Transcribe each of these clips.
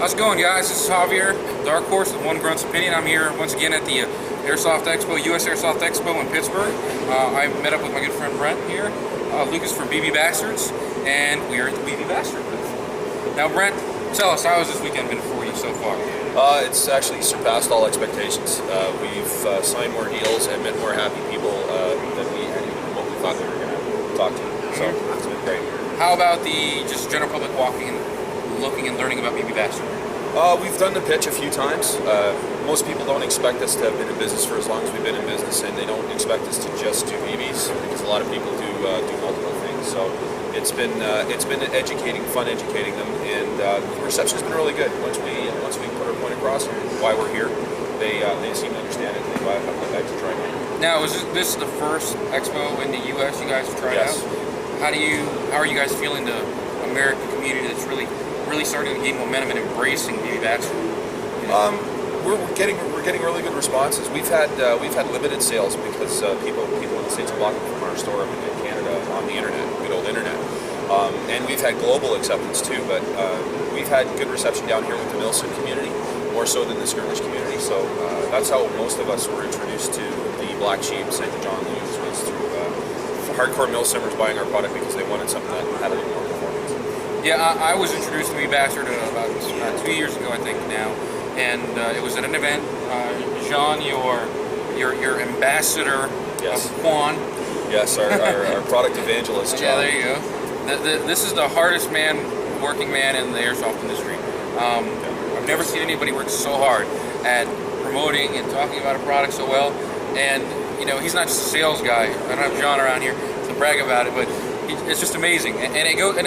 How's it going, guys? This is Javier, Dark Horse with OneGruntsOpinion. I'm here once again at the Airsoft Expo, US Airsoft Expo in Pittsburgh. I met up with my good friend Brent here, Lucas from BB Bastards, and we are at the BB Bastard booth. Now, Brent, tell us, how has this weekend been for you so far? It's actually surpassed all expectations. We've signed more deals and met more happy people than what we thought we were going to talk to. So it's been great. How about the just general public walking and looking and learning about BB Bastard? We've done the pitch a few times. Most people don't expect us to have been in business for as long as we've been in business, and they don't expect us to just do BBs because a lot of people do multiple things. So it's been fun educating them, and the reception's been really good. Once we put our point across why we're here, they seem to understand it. And they buy a couple of bags to try it. Now, is this the first expo in the U.S. you guys have tried Yes. out? How are you guys feeling the American community that's really starting to gain momentum and embracing BB Bastard? We're getting really good responses. We've had limited sales because people in the States are blocking from our store in Canada on the internet, good old internet. And we've had global acceptance too, but we've had good reception down here with the Milsim community, more so than the skirmish community. So that's how most of us were introduced to the Black Sheep, St. John Lewis, was through hardcore Milsimmers buying our product because they wanted something that had a little more performance. Yeah, I was introduced to BB Bastard about 2 years ago, I think now, and it was at an event. Jean, your ambassador Yes. of Quan. Yes, our product evangelist, John. Yeah, there you go. This is the hardest working man in the airsoft industry. I've never seen anybody work so hard at promoting and talking about a product so well. And he's not just a sales guy. I don't have John around here to brag about it, but it's just amazing. And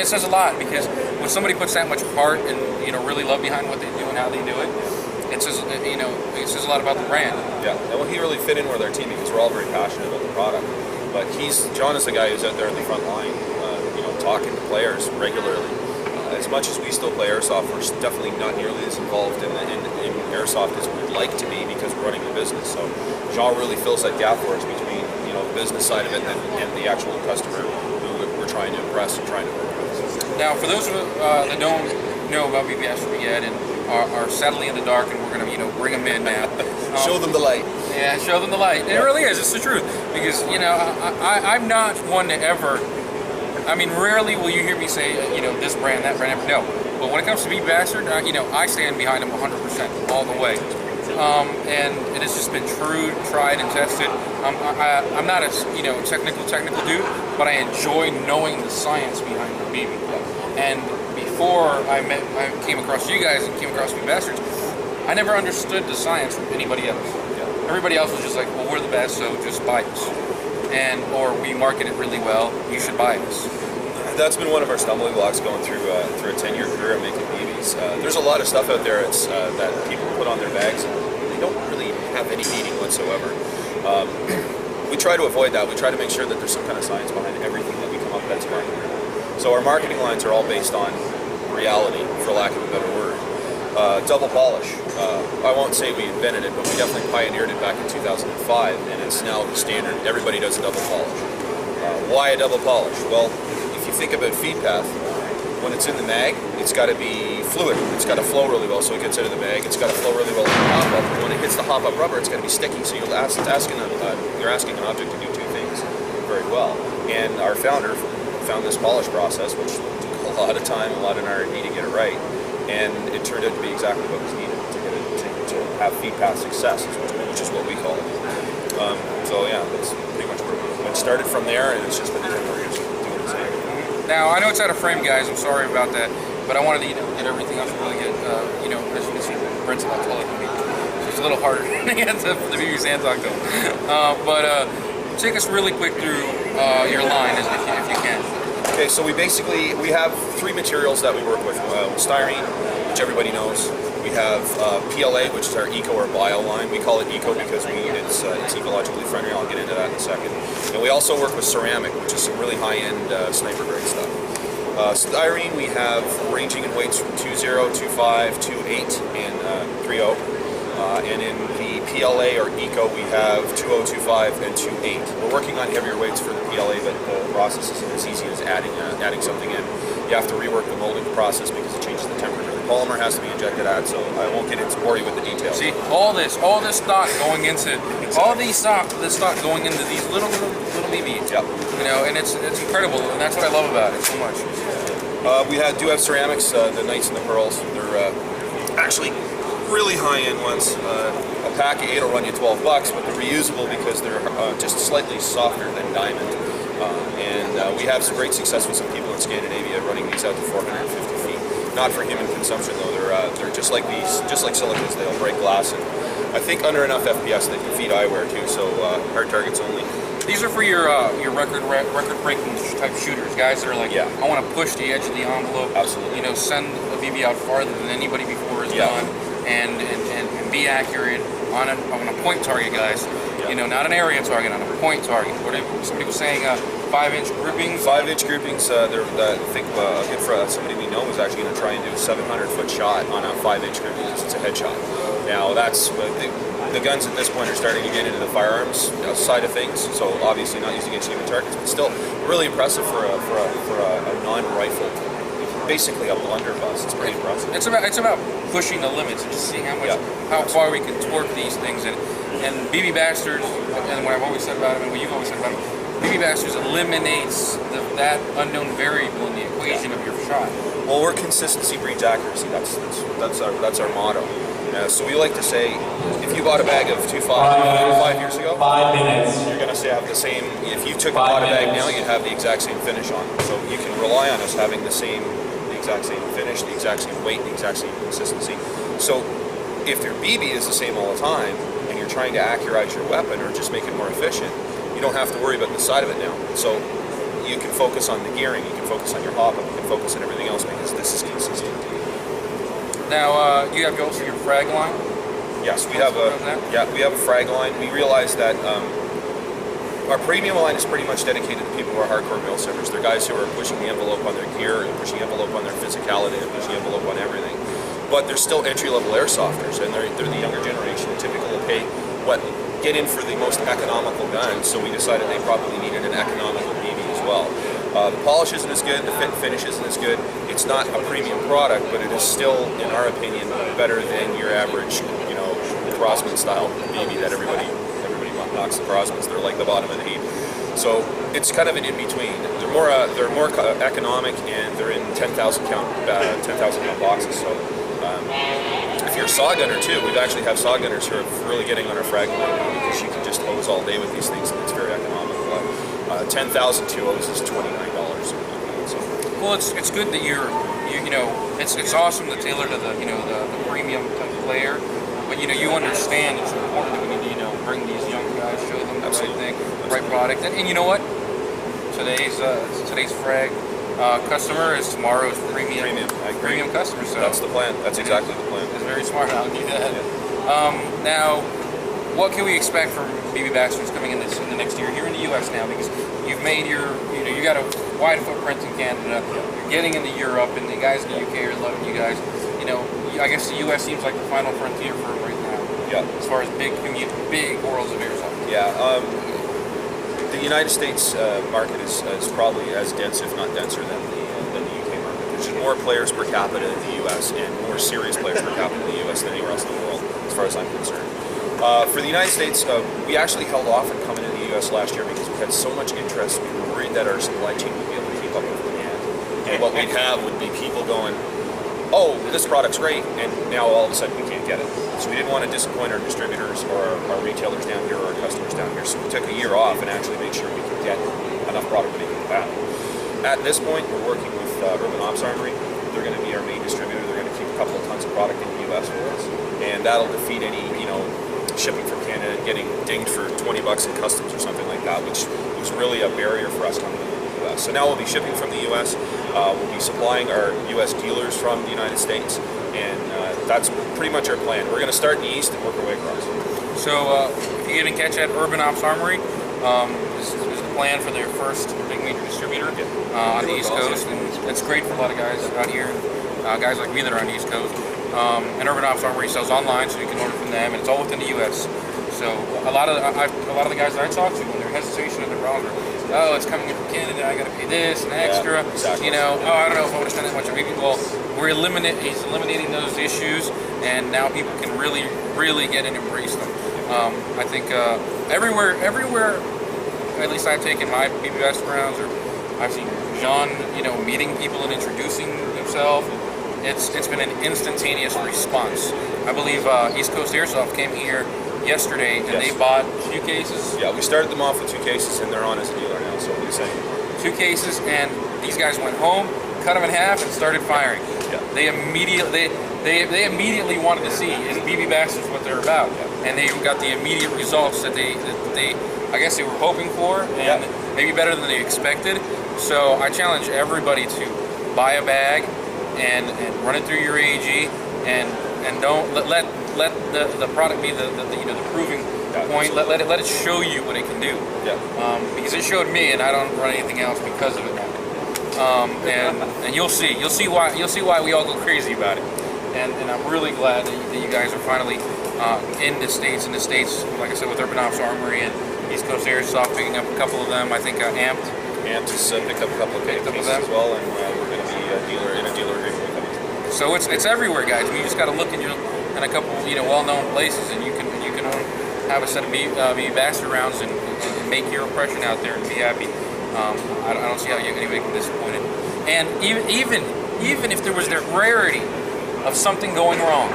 it says a lot, because when somebody puts that much heart and really love behind what they do and how they do it, it says a lot about the brand. Yeah, and well, he really fit in with our team because we're all very passionate about the product. But John is the guy who's out there in the front line, talking to players regularly. As much as we still play airsoft, we're definitely not nearly as involved in airsoft as we'd like to be because we're running the business. So Jean really fills that gap for us between the business side of it and the actual customer who we're trying to impress and trying to work with. Now, for those that don't know about BB Bastard yet and are sadly in the dark, and we're going to bring them in now. Show them the light. Yeah, show them the light. It really is. It's the truth. Because I'm not one to ever. I mean, rarely will you hear me say, this brand, that brand. No. But when it comes to BB Bastard, I stand behind them 100% all the way. And it has just been true, tried, and tested. I'm not a technical dude, but I enjoy knowing the science behind the BB. And before I came across you guys and came across BB Bastards, I never understood the science from anybody else. Yeah. Everybody else was just like, well, we're the best, so just buy us. Or we market it really well, you should buy us. That's been one of our stumbling blocks going through a 10-year career of making BBs. There's a lot of stuff out there that people put on their bags, and they don't really have any meaning whatsoever. We try to avoid that. We try to make sure that there's some kind of science behind everything that we come up that's marketed. So our marketing lines are all based on reality, for lack of a better word. Double polish. I won't say we invented it, but we definitely pioneered it back in 2005, and it's now the standard. Everybody does a double polish. Why a double polish? Well, if you think about feed path, when it's in the mag, it's got to be fluid. It's got to flow really well so it gets out of the mag. It's got to flow really well in the hop-up. And when it hits the hop-up rubber, it's got to be sticky. So you're asking an object to do two things very well. And our founder found this polish process, which took a lot of time, a lot of R&D to get it right. And it turned out to be exactly what was needed to have feed path success, which is what we call it. So yeah, that's pretty much where it started from there, and it's just been doing the same. Now, I know it's out of frame, guys. I'm sorry about that, but I wanted to get everything else really good. As you can see, Brent's a lot taller than me, so it's a little harder to get the BB Sandtalk to him. But take us really quick through your line, if you can. Okay, so we have three materials that we work with. Styrene, which everybody knows. We have PLA, which is our eco or bio line. We call it eco because it's ecologically friendly. I'll get into that in a second. And we also work with ceramic, which is some really high-end sniper grade stuff. Styrene, we have ranging in weights from 2.0, 2.5, 2.8, and 3.0. And in the PLA or eco, we have 2.0, 2.5, and 2.8. We're working on heavier weights for the PLA, but the process isn't as easy as adding something in. you have to rework the molding process because it changes the temperature. The polymer has to be injected at, so I won't get into bore you with the details. See, all this stock going into this stock going into these little BBs. Yep. You know, and it's incredible, and that's what I love about it so much. We do have ceramics, the Knights and the Pearls. They're actually really high-end ones. A pack of 8 will run you $12, but they're reusable because they're just slightly softer than diamond. And we have some great success with some people in Scandinavia running these out to 450 feet. Not for human consumption though. They're just like these, just like silicas. They'll break glass, and I think under enough FPS they can feed eyewear too. So hard targets only. These are for your record-breaking type shooters, guys that are like, yeah, I want to push the edge of the envelope. Absolutely. You know, send a BB out farther than anybody before has done, and be accurate on a point target, guys. Yeah. You know, not an area target, on a point target. Somebody was saying 5-inch groupings. 5-inch groupings. I think somebody we know was actually going to try and do a 700-foot shot on a 5-inch grouping. It's a headshot. Now that's the guns at this point are starting to get into the firearms side of things. So obviously not used against human targets, but still really impressive for a non-rifle. Basically a blunderbuss. It's pretty impressive. It's about pushing the limits and just seeing how far we can torque these things. And BB Basters, and what I've always said about them, and what you've always said about them, BB Basters eliminates that unknown variable in the equation of your shot. Well, we're consistency breeds accuracy. That's our motto. So we like to say, if you bought a bag of 2.5 5 years ago, 5 minutes, you're going to have the same. If you bought a bag now, you'd have the exact same finish on it. So you can rely on us having the exact same finish, the exact same weight, the exact same consistency. So if your BB is the same all the time, and you're trying to accurate your weapon or just make it more efficient, you don't have to worry about the side of it now. So you can focus on the gearing, you can focus on your hop-up, you can focus on everything else because this is consistent. Now, you have also your frag line? Yes, we have a frag line. We realize that our premium line is pretty much dedicated to people who are hardcore mill simmers. They're guys who are pushing the envelope on their gear, and pushing the envelope on their physicality, and pushing the envelope on everything. But they're still entry-level airsofters, and they're the younger generation, typical of get in for the most economical gun. So we decided they probably needed an economical BB as well. The polish isn't as good, the fit and finish isn't as good. It's not a premium product, but it is still, in our opinion, better than your average, Crossman style BB that everybody knocks the Crossmans. They're like the bottom of the heap. So it's kind of an in between. They're more economic, and they're in 10,000 count boxes. So if you're a saw gunner too, we actually have saw gunners who are really getting on our frag line now because you can just hose all day with these things, and it's very economical. 10,000 2Os is $29. So. Well, it's good that it's awesome to tailor to the premium type player, but you understand it's important that we need to bring these young guys, show them the right thing, the right product, and you know what? Today's frag customer is tomorrow's premium customer. So that's the plan. That's exactly the plan. It's very smart. I'll do that. Yeah. Now, what can we expect from BB Basters coming in the next year here in the U.S. now? Because you've made you got a wide footprint in Canada. You're getting into Europe, and the guys in the UK are loving you guys. I guess the U.S. seems like the final frontier for them right now. Yeah. As far as big worlds of airsoft. Yeah. The United States market is probably as dense, if not denser, than the UK market. There's just more players per capita in the U.S. and more serious players per capita in the U.S. than anywhere else in the world, as far as I'm concerned. For the United States, we actually held off on coming into the U.S. last year because we had so much interest. We were worried that our supply chain would be able to keep up with demand. And what we'd have would be people going, oh, this product's great, and now all of a sudden we can't get it. So we didn't want to disappoint our distributors or our retailers down here or our customers down here. So we took a year off and actually made sure we could get enough product to make it happen. At this point, we're working with Urban Ops Armory. They're going to be our main distributor. They're going to keep a couple of tons of product in the U.S. for us, and that'll defeat any, shipping from Canada and getting dinged for $20 in customs or something like that, which was really a barrier for us coming into the U.S. So now we'll be shipping from the U.S. We'll be supplying our U.S. dealers from the United States, and that's pretty much our plan. We're going to start in the east and work our way across. So if you didn't catch that, Urban Ops Armory is the plan for their first big major distributor on the East Coast, and it's great for a lot of guys out here, guys like me that are on the East Coast. And Urban Ops Armory sells online, so you can order from them, and it's all within the U.S. So a lot of the guys that I talk to, when their hesitation and their browser, oh, it's coming in from Canada, I got to pay this and extra. Yeah, exactly. You know, oh, I don't know if I want to spend that much on maybe. Well, he's eliminating those issues, and now people can really get and embrace them. I think everywhere, at least I've taken my BB Best rounds, or I've seen John, you know, meeting people and introducing himself. It's been an instantaneous response. I believe East Coast Airsoft came here yesterday, and they bought 2 cases. Yeah, we started them off with 2 cases, and they're on as a dealer now. So what are you saying? 2 cases, and these guys went home, cut them in half, and started firing. Yeah. They immediately wanted to see is BB Bastards what they're about, and they got the immediate results that they I guess they were hoping for, and maybe better than they expected. So I challenge everybody to buy a bag and run it through your AEG, and don't let the product be the proving point. Let it show you what it can do. Yeah. Because it showed me, and I don't run anything else because of it now. And you'll see why we all go crazy about it. And I'm really glad that you guys are finally in the States, like I said, with Urban Ops Armory and East Coast Airsoft picking up a couple of them. I think Amped has picked up a couple of pieces as well, and we're going to be a dealer agreement with them. So it's everywhere, guys. I mean, you just got to look in a couple well-known places, and you can have a set of BB Bastard rounds and make your impression out there and be happy. I don't see how anybody can be disappointed. And even if there was the rarity of something going wrong,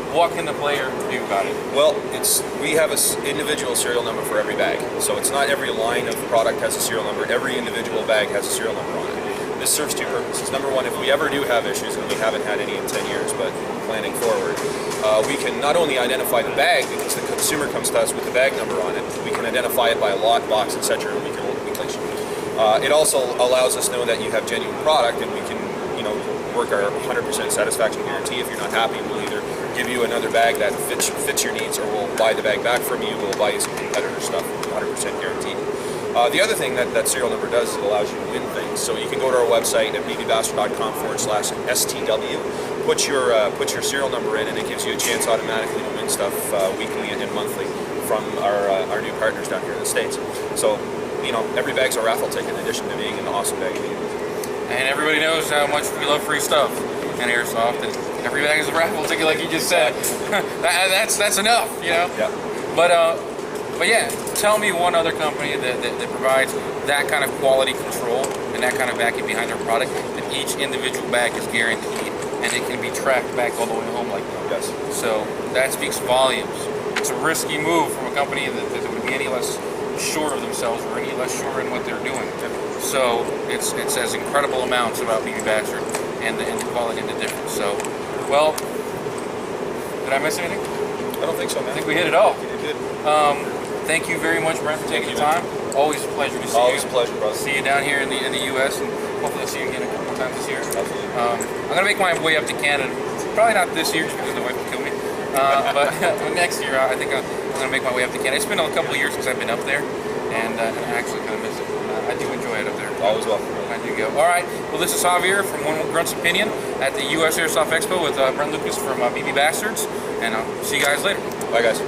what can the player do about it? Well, we have an individual serial number for every bag. So it's not every line of product has a serial number. Every individual bag has a serial number on it. This serves 2 purposes. Number one, if we ever do have issues, and we haven't had any in 10 years, but planning forward, we can not only identify the bag, because the consumer comes to us with the bag number on it, we can identify it by a lot, box, etc., and we can place it. It also allows us to know that you have genuine product, and we can, work our 100% satisfaction guarantee. If you're not happy, we'll either give you another bag that fits your needs, or we'll buy the bag back from you. We'll buy you some competitor stuff, 100% guaranteed. The other thing that serial number does is it allows you to win things. So you can go to our website at bbbastard.com/STW, put your serial number in, and it gives you a chance automatically to win stuff weekly and monthly from our new partners down here in the States. So, every bag's a raffle ticket in addition to being an awesome bag. And everybody knows how much we love free stuff in Airsoft, and every bag is a raffle ticket, like you just said. that's enough, Yeah. But yeah, tell me one other company that provides that kind of quality control and that kind of backing behind their product, that each individual bag is guaranteed and it can be tracked back all the way home like that. Yes. So that speaks volumes. It's a risky move from a company that would be any less sure of themselves or any less sure in what they're doing. So it says incredible amounts about BB Bastard and the quality and the difference. So, well, did I miss anything? I don't think so, man. I think we hit it all. You did. Thank you very much, Brent, for taking the time. Always a pleasure to see you. Always a pleasure, brother. See you down here in the U.S. and hopefully I'll see you again a couple more times this year. Absolutely. I'm gonna make my way up to Canada. Probably not this year, just because the wife will kill me. But next year, I think I'm gonna make my way up to Canada. It's been a couple of years since I've been up there, and I actually kind of miss it. I do enjoy it up there. Always welcome. I do go. All right. Well, this is Javier from OneGruntsOpinion at the U.S. Airsoft Expo with Brent Lucas from BB Bastards, and I'll see you guys later. Bye, guys.